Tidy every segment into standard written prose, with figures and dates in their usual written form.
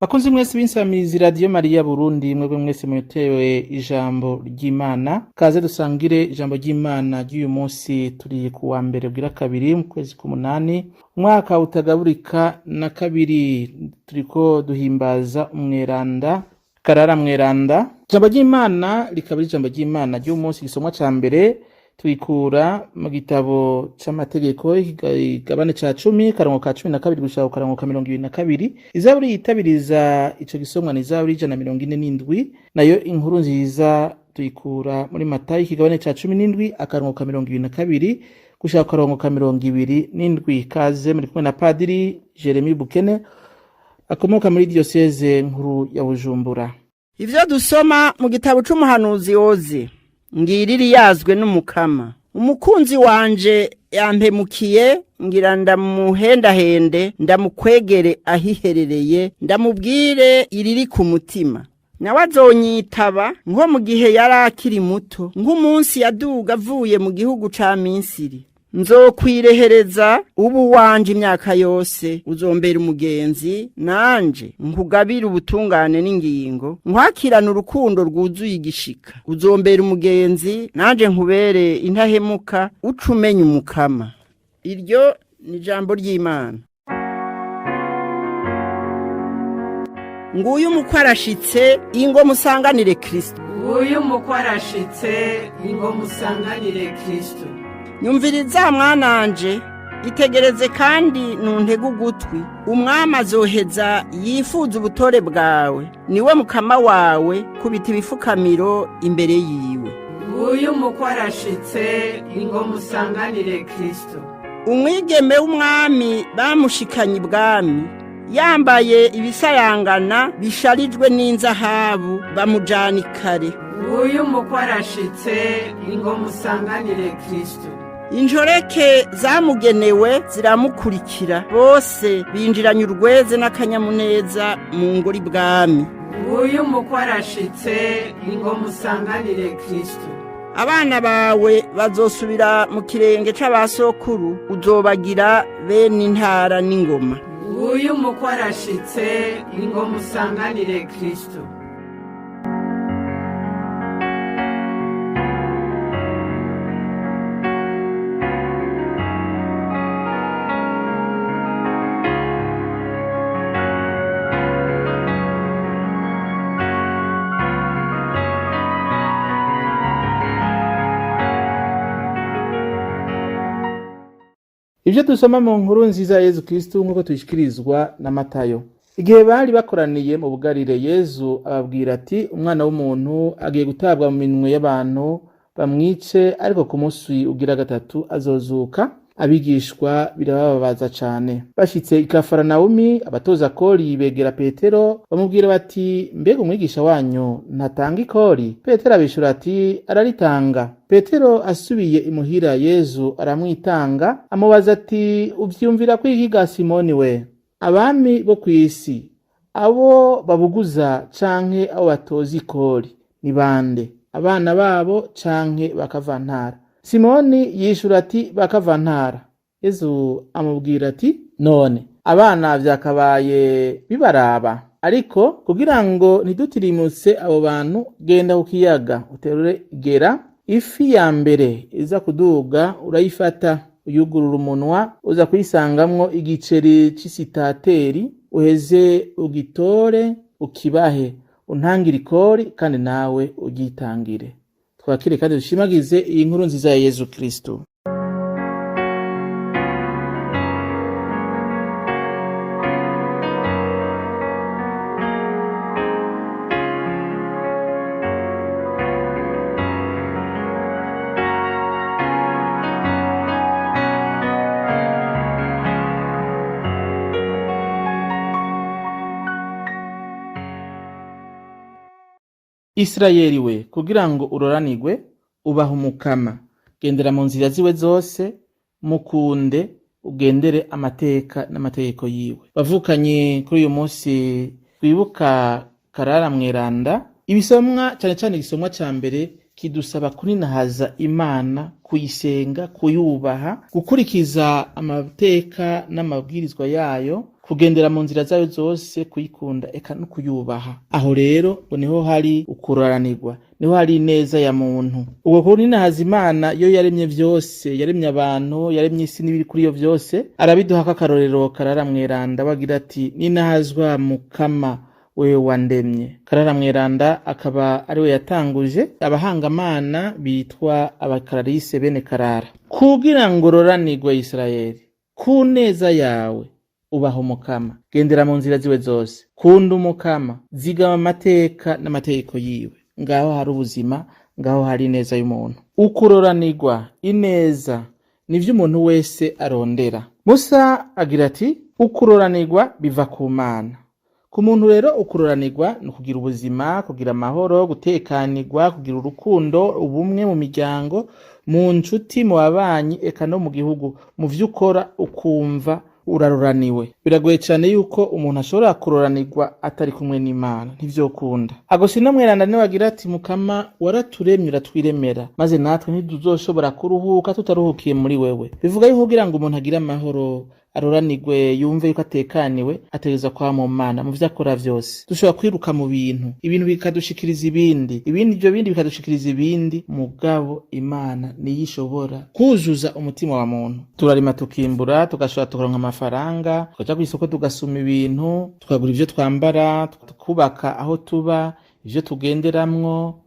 Bakunzi mwese b'insamirizi Radio Mariya Burundi, mwebwe mwese mutewe ijambo ry'Imana, kaze dusangire ijambo ry'Imana ry'uyu munsi. Turi kuwa mbere bwira kabiri mu kwezi k'umunani, umwaka utagaburika na kabiri. Turiko duhimbaza umweranda Karara Mweranda. Ijambo ry'Imana rikaba ari ijambo ry'Imana ry'uyu munsi, gisomwa ca mbere twikura mu gitabo c'amategeko igabane ca 10 karongo ka 12 gushaka karongo ka 22. Izaburi yitabiriza ico gisomwa ni Izaburi 147, nayo inkuru nziza tuyikura muri Matayo ikigabane ca 17 akarongo ka 22 gushaka karongo ka 27. Kaze muri kumwe na Padiri Jeremy Bukene akomoka muri diocese nkuru ya Bujumbura. Ivyo dusoma mu gitabo c'umuhanuzi Ozi, ngiriri yazwe n'umukama. Umukunzi wanje yampemukiye, ngira ndamuhendahende, ndamukwegere ahiherereye, ndamubwire iriri ku mutima. Nawe azonyitaba nko mu gihe yari akiri muto, nk'umunsi yaduga avuye mu gihugu ca Misiri. Nzokwirehereza ubu wanje imyaka yose, uzombera umugenzi, nanje nkugabira ubutungane n'ingingo, nkwakirana urukundo rwuzuye igishika. Uzombera umugenzi, nanje nkubere intahemuka, ucumenya umukama. Iryo ni ijambo ry'Imana. Nguyu umukwe arashitse, ingo musanganire Kristo. Nguyu umukwe arashitse, ingo musanganire Kristo. Nyumviriza mwananje, itegereze kandi nuntege ugutwi. Umwami azoheza yifuza ubutore bwawe, niwe mukama wawe, kubita ibifukamiro imbere yiwe. Nguyu umukwe arashitse, ingo musanganire Kristo. Umwigeme w'umwami bamushikanye ibwami, yambaye ibisayangana bisharijwe n'inzahabu, bamujana ikare. Nguyu umukwe arashitse, ingo musanganire Kristo. Injoreke zamugenewe ziramukurikira, bose binjiranye urweze n'akanyamuneza mu ngoro ibwami. Nguyu umukwe arashitse, ingo musanganire Kristo. Abana bawe bazosubira mu kirenge c'abasokuru, uzobagira bene intara n'ingoma. Nguyu umukwe arashitse, ingo musanganire Kristo. Ivyo dusoma mu nkuru nziza ya Yezu Kristo nk'uko tuyishikirizwa na Matayo. Igihe bari bakoraniye mu bugarire, Yezu ababwira ati, umwana w'umuntu agiye gutabwa mu minwe y'abantu bamwice, ariko ku munsi ugira gatatu azozuka. Abigishwa birababaza cane. Bashitse i Kafaranawumi, abatoza kori begera Petero bamubwira bati, mbega umwigisha wanyu ntatanga ikori? Petero abishura ati, araritanga. Petero asubiye imuhira, Yezu aramwitanga, amubaza ati, uvyumvira kwikiga Simoni we? Abami bo kw'isi, abo babuguza canke abo batoza ikori ni bande? Abana babo canke bakavantara? Simoni yishura ati, bakavantara. Yezu amubwira ati, none abana vyakabaye bibaraba, ariko kugira ngo ntidutirimutse abo bantu, genda ku kiyaga uterure igera, ifi ya mbere iza kuduga urayifata, uyugurura umunwa, uza kuyisangamwo igiceri c'isitateri, uheze ugitore ukibahe, untangire ikori kandi nawe ugitangire. Twakire kandi dushimagize iyi nkuru nziza ya Yezu Kristo. Israeli we, kugira ngo uroranirwe, ubaha umukama. Gendera mu nzira ziwe zose, mukunde, ugendere amateka n'amategeko yiwe. Bavukanye kuri uyu munsi twibuka Karara Mweranda. Ibisomwa cane cane igisomwa ca mbere kidusaba kuninahaza Imana, kuyisenga, kuyubaha, gukurikiza amateka n'amabwirizwa yayo, kugendera mu nzira zayo zose, kuyikunda eka no kuyubaha. Aho rero ngo niho hari ukuroranirwa, niho hari ineza ya muntu. Ubwo kuri ninahaza Imana yo yaremye vyose, yaremye abantu, yaremye isi n'ibiri kuri yo vyose, arabiduha k'akarorero Karara Mweranda wagira ati ninahazwa Mukama wewe wandemye. Karara Mweranda akaba ari we yatanguje abahangamana bitwa abakaralise bene Karara. Kugira ngo roranirwe Isirayeli, ku neza yawe ubaha Umukama, gendera mu nzira ziwe zose, kunda Umukama, zigama amateka n'amategeko yiwe. Ngaho hari ubuzima, ngaho hari ineza y'umuntu. Ukuroranirwa, ineza nivyo umuntu wese arondera. Musa agira ati ukuroranirwa biva ku Mana. Ku muntu rero ukuroranirwa ni kugira ubuzima, kugira amahoro, gutekanirwa, kugira urukundo, ubumwe mu miryango, mu nshuti, mu babanyi eka no mu gihugu. Mu vy'ukora ukumva uraroraniwe. Biragoye cyane yuko umuntu ashobora kuroranirwa atari kumwe n'Imana, ntivyokunda. Agostino Mweranda niwe agira ati Mukama waraturemye uratwiremera, maze natwe ntituzoshobora kuruhuka tutaruhukiye muri wewe. Bivuga yuko kugira ngo umuntu agire amahoro, aroranirwe, yumve yuko atekaniwe, ategerezwa kwa mu Mana mu vyo akora vyose. Dushobora kwiruka mu ibintu bikadushikiriza ibindi, ivyo bindi bikadushikiriza ibindi, mugabo Imana niyo ishobora kuzuza umutima wa muntu. Turarima tukimbura, tugashobora tukaronka amafaranga, tukaja kw'isoko tugasuma ibintu, tukagura ivyo twambara, tukubaka aho tuba, ivyo tugenderamwo,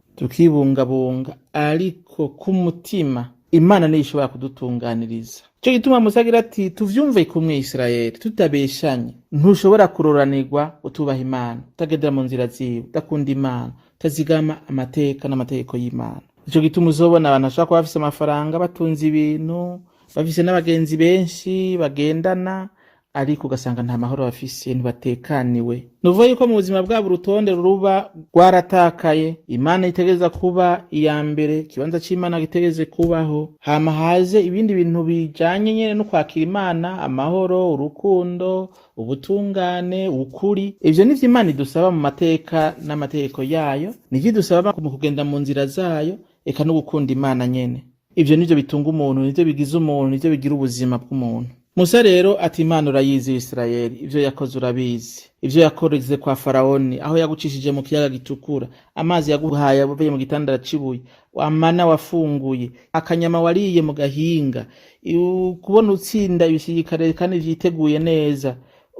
tukibungabunga, ariko ku mutima Imana niyo ishobora kudutunganiriza. Cyo gituma Musa agira ati tuvyumve kumwe Isirayeli, tutabeshanye. Ntushobora kuroranirwa utubaha Imana, utagendera mu nzira ziwe, udakunda Imana, utazigama amateka n'amategeko y'Imana. Ico gituma uzobona abantu bashobora kuba bafise amafaranga, batunze ibintu, bafise n'abagenzi benshi bagendana, ariko ugasanga nta mahoro bafise, ntibatekaniwe. Nuvuga yuko mu buzima bwabo urutonde ruba rwaratakaye. Imana itegereza kuba iya mbere, kibanza c'Imana gitegereze kubaho, hama haze ibindi bintu bijanye nyene no kwakira Imana, amahoro, urukundo, ubutungane, ukuri. Ivyo nivyo Imana idusaba mu mateka n'amategeko yayo, nivyo idusaba mu kugenda mu nzira zayo, eka no gukunda Imana nyene. Ivyo nivyo bitunga umuntu, nivyo bigize umuntu, nivyo bigira ubuzima bw'umuntu. Musa rero ati Imana urayizi Isirayeli, ivyo yakoze urabizi. Ivyo yakoreze kwa Faraoni, aho yagucishije mu kiyaga gitukura, amazi yaguhaye avuye mu gitandara cibuye, amana wafunguye, akanyama wariye mu gahinga, kubona utsinda ibishirikare kandi vyiteguye neza,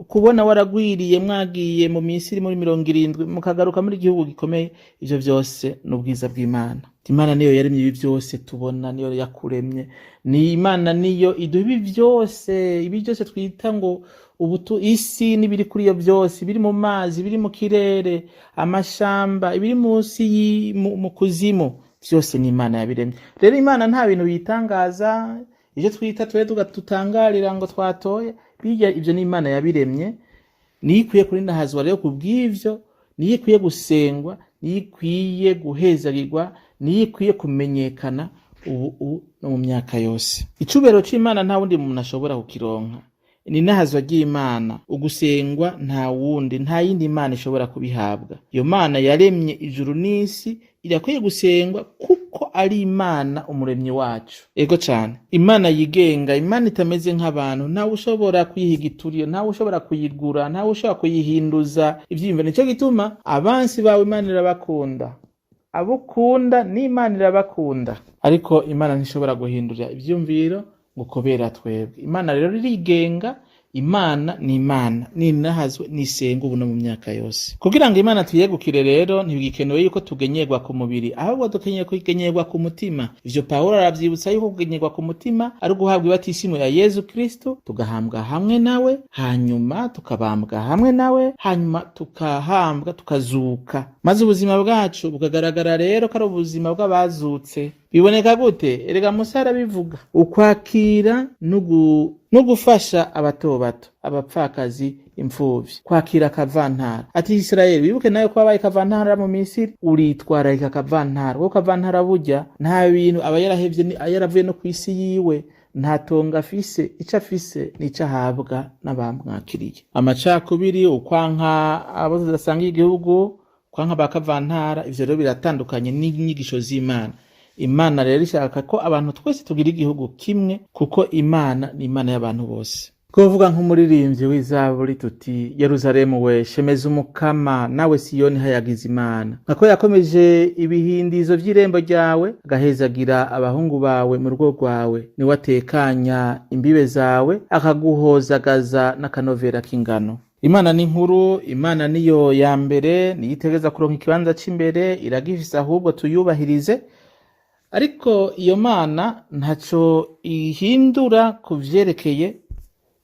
kubona waragwiriye mwagiye mu Misiri muri 70 mukagaruka muri igihugu gikomeye. Ivyo vyose n'ubwiza bw'Imana. Imana niyo yaremye ibi vyose tubona, niyo yakuremye. Ni Imana niyo iduha ibi vyose twita ngo ubutu isi n'ibiri kuri yo vyose, biri mu mazi, biri mu kirere, amashamba, ibiri munsi mu kuzimu, vyose ni Imana yabiremye. Rero Imana nta bintu bitangaza, ivyo twita tutangarira ngo twatoye, bijya ivyo ni Imana yabiremye. Niyo ikwiye kurinahazwa rero kubw'ivyo, niyo ikwiye gusengwa, niyo ikwiye guhezarirwa, niyo ikwiye kumenyekana ubu no mu myaka yose. Icubero c'Imana nta wundi muntu ashobora kukironka. Ni nahazwa ry'Imana, ugusengwa nta wundi, nta yindi Imana ishobora kubihabwa. Iyo Mana yaremye ijuru n'isi irakwiye gusengwa kuko ari Imana umuremyi wacu. Ego cane, Imana yigenga, Imana itameze nk'abantu, ntawe ushobora kuyihigiturira, ntawe ushobora kuyigura, ntawe ushobora kuyihinduza ivyiyumviro. Nico gituma abansi bawe Imana irabakunda, abo ukunda n'Imana irabakunda, ariko Imana ntishobora guhindura ivyumviro ngo kubera twebwe. Imana rero irigenga, Imana ni Imana, ninahazwe nisenga ubu no mu myaka yose. Kugira ngo Imana tuyegukire rero ntibigikenewe yuko tugenyerwa ku mubiri, ahubwo dukeneye kugenyerwa ku mutima. Ivyo Pawulo aravyibutsa yuko kugenyerwa ku mutima ari guhabwa ibatisimu ya Yezu Kristo, tugahambwa hamwe nawe, hanyuma tukabambwa hamwe nawe, hanyuma tukahambwa tukazuka, maze ubuzima bwacu bukagaragara rero ko ari ubuzima bw'abazutse. Biboneka gute? Erega Musa arabivuga, ukwakira no gufasha abato bato, abapfakazi, imfuvyi, kwakira akavantara. Ati Isirayeli, wibuke nayo ko wabaye akavantara mu Misiri, uritwararika akavantara. Kuko akavantara burya nta bintu aba yarahevye, yaravuye no kw'isi yiwe, nta tonga afise, ico afise nico ahabwa n'abamwakiriye. Amacakubiri, ukwanka abo tudasanga igihugu, kwanka bakavantara, ivyo rero biratandukanye n'inyigisho z'Imana. Imana rero ishaka ko abantu twese tugira igihugu kimwe, kuko Imana ni Imana y'abantu bose. Kuvuga nk'umuririmbyi w'izaburi tuti Yerusalemu we shemeza umukama nawe Siyoni hayagize Imana nkako yakomeje ibihindizo vy'irembo ryawe agahezagira abahungu bawe mu rugo rwawe niwe atekanya imbibe zawe akaguhozagaza n'akanovera k'ingano. Imana ni nkuru, Imana niyo ya mbere niyitegeza kuronka ikibanza c'imbere iragifise ahubwo tuyubahirize, ariko iyo Mana ntaco ihindura kuvyerekeye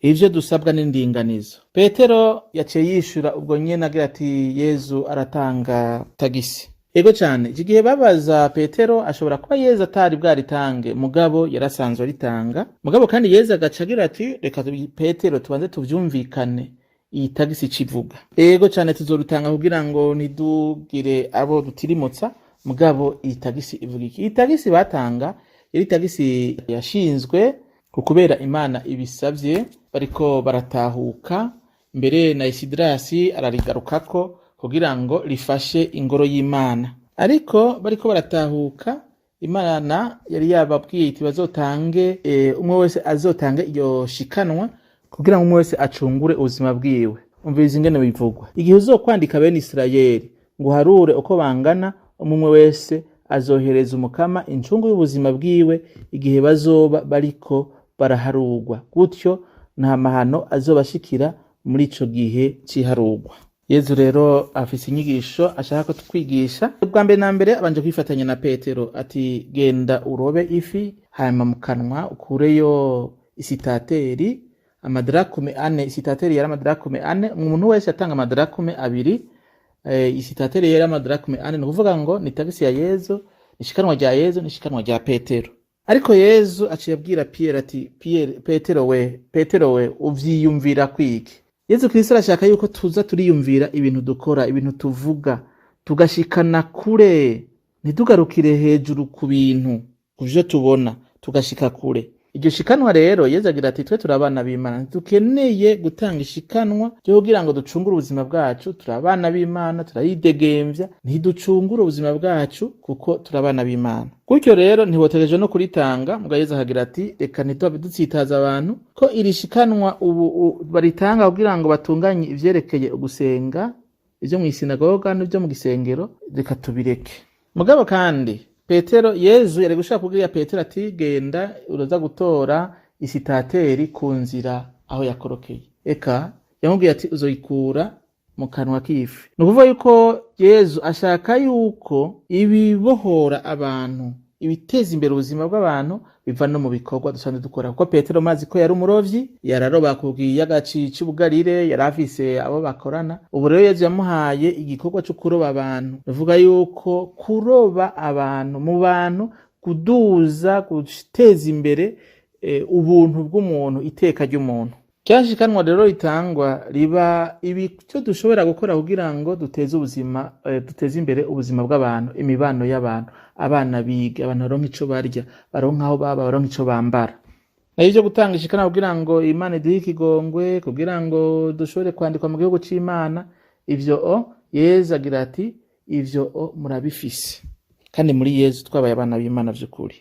ivyo dusabwa n'indinganizo. Petero yaciye yishura ubwo nyene agira ati Yezu aratanga tagisi. Ego cane, iki gihe babaza Petero ashobora kuba Yezu atari bwaritange, mugabo yarasanzwe aritanga. Mugabo kandi Yezu agaca agira ati reka Petero tubanze tuvyumvikane iyi tagisi civuga. Ego cane tuzorutanga kugira ngo ntidugire abo dutirimutsa, mugabo iyi tagisi ivuga iki? Iyi tagisi batanga yari tagisi yashinzwe kubera Imana ibisavye bariko baratahuka, mbere na Isidrasi ararigarukako kugira ngo rifashe ingoro y'Imana. Ariko bariko baratahuka Imana yari yababwiye iti bazotange umwe wese azotange iyo shikanwa kugira ngo umwe wese acungure ubuzima bwiwe. Umviriza ingene bivugwa. Igihe uzokwandika bene Isirayeli ngo harure uko bangana, umwe wese azohereza umukama incungu y'ubuzima bwiwe igihe bazoba bariko baraharugwa, gutyo nta mahano azobashikira muri ico gihe ciharugwa. Yezu rero afise inyigisho ashaka ko twigisha. Bwa mbere na mbere abanje kwifatanya na Petero ati genda urobe ifi hanyuma mu kanwa ukureyo isitateri amadarakume 4. Isitateri yari amadarakume 4, umuntu wese atanga amadarakume 2. Isitateri yari amadarakume 4, nukuvuga ngo ni tagisi ya Yezu, nishikanwa rya Yezu, nishikanwa rya Petero. Ariko Yezu aciye abwira Pierre ati Petero we uvyiyumvira kwiki? Yezu Kristo arashaka yuko tuza turiyumvira ibintu dukora, ibintu tuvuga, tugashikana kure, ntidugarukire hejuru ku bintu kuvyo tubona, tugashika kure. Iryo shikanwa rero Yezu agira ati twe turabana b'Imana, dukeneye gutanga ishikanwa ryo kugira ngo ducungure ubuzima bwacu. Turabana b'Imana, turayidegemvya, ntiducungure ubuzima bwacu kuko turabana b'Imana. Gutyo rero ntibotegereje no kuritanga, muga Yezu agira ati reka ntitwabe dutsitaza abantu ko iri shikanwa ubu baritanga kugira ngo batunganye ivyerekeye ugusenga, ivyo mw'isinagoga n'ivyo mu gisengero, reka tubireke. Mugabo kandi Petero, Yezu yari gushaka kubwira Petero ati genda uroza gutora isitateri ku nzira aho yakorokeye. Eka yamubwiye ati uzoyikura mu kanwa k'ifi. Nukuvuga yuko Yezu ashaka yuko ibibohora abantu, ibiteza imbere ubuzima bw'abantu biva no mu bikorwa dusanzwe dukora. Kuko Petero mazi ko yari umurovyi, yararoba ku kiyaga c'Ubugarire, yari afise abo bakorana. Ubu rero Yezu yamuhaye igikorwa cyo kuroba abantu. Bivuga yuko kuroba abantu mu bantu, kuduza, guteza imbere ubuntu bw'umuntu, iteka ry'umuntu. Cyashikanwa rero ritangwa riba ibicyo dushobora gukora kugira ngo duteze imbere ubuzima bw'abantu, imibano y'abantu, abana biga, abantu baronka ico barya, baronka aho baba, baronka ico bambara. Nayo ivyo gutanga ishikanwa kugira ngo Imana iduhe ikigongwe, kugira ngo dushobore kwandikwa mu gihugu c'Imana, ivyo Yezu agira ati ivyo murabifise. Kandi muri Yezu twabaye abana b'Imana vy'ukuri.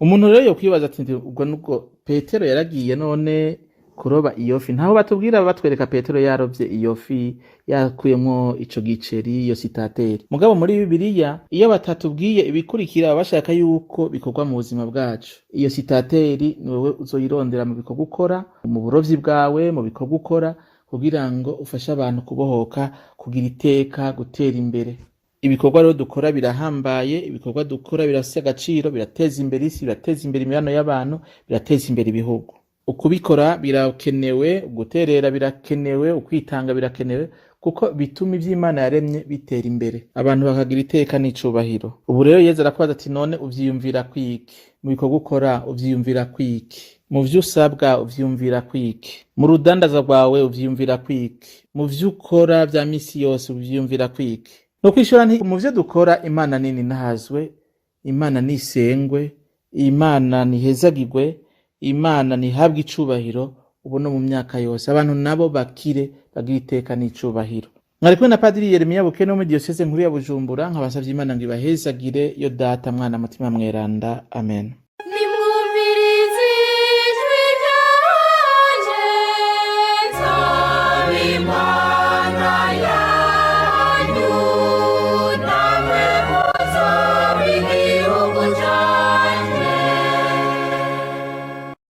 Umuntu rero yo kwibaza ati ubwo nubwo Petero yaragiye none kuroba iyo fi, ntaho batubwira batwereka Petero yarovye iyo fi yakuyemwo ico giceri, iyo sitateri. Mugabo muri Bibiliya iyo batatubwiye ibikurikira bashaka yuko bikorwa mu buzima bwacu. Iyo sitateri ni wewe uzoyirondera mu bikorwa ukora, mu burovyi bwawe, mu bikorwa ukora, kugira ngo ufashe abantu kubohoka, kugira iteka, gutera imbere. Ibikorwa rero dukora birahambaye, ibikorwa dukora birafise agaciro, birateza imbere isi, birateza imbere imibano y'abantu, birateza imbere ibihugu. Ukubikora birakenewe, guterera birakenewe, ukwitanga birakenewe, kuko bituma ivy'Imana yaremye bitera imbere, abantu bakagira iteka n'icubahiro. Ubu rero Yezu arakubaza ati none uvyiyumvira kwiki? Mu bikorwa ukora uvyiyumvira kwiki? Mu vyo usabwa uvyiyumvira kwiki? Mu rudandaza rwawe uvyiyumvira kwiki? Mu vyo ukora vya misi yose uvyiyumvira kwiki? No kwishura nti mu vyo dukora Imana nini nahazwe, Imana nisengwe, Imana nihezagirwe, Imana nihabwe icubahiro ubu no mu myaka yose, abantu nabo bakire bagira iteka n'icubahiro. Mwari kumwe na Padiri Yeremiya Bukene wo muri Diyoseze nkuru ya Bujumbura, nkabasavye Imana ngo ibahezagire yo Data Mwana Mutima Mweranda. Amen.